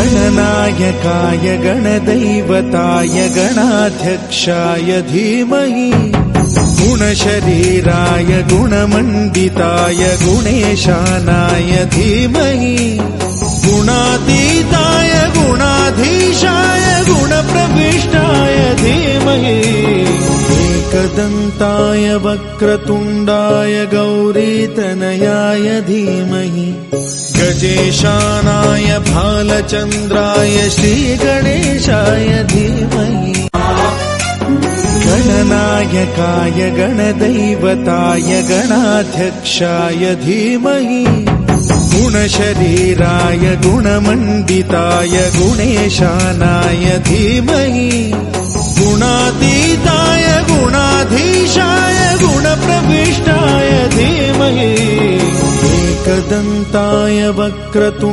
गणनायकाय गणदैवताय गणाध्यक्षाय धीमहि गुणशरीराय गुणमण्डिताय गुणेशानाय धीमहि गुणातीताय गुणाधीशाय गुणप्रविष्टाय धीमहि एकदन्ताय वक्रतुण्डाय गौरीतनयाय धीमहि गजेशानाय भालचन्द्राय श्रीगणेशाय धीमहि गणनायकाय गणदैवताय गणाध्यक्षाय धीमहि गुणशरीराय गुणमण्डिताय गुणेशानाय धीमहि गुणातीताय गुणाधीशाय गुणप्रविष्टाय धीमहि एकदन्ताय वक्रतुण्डाय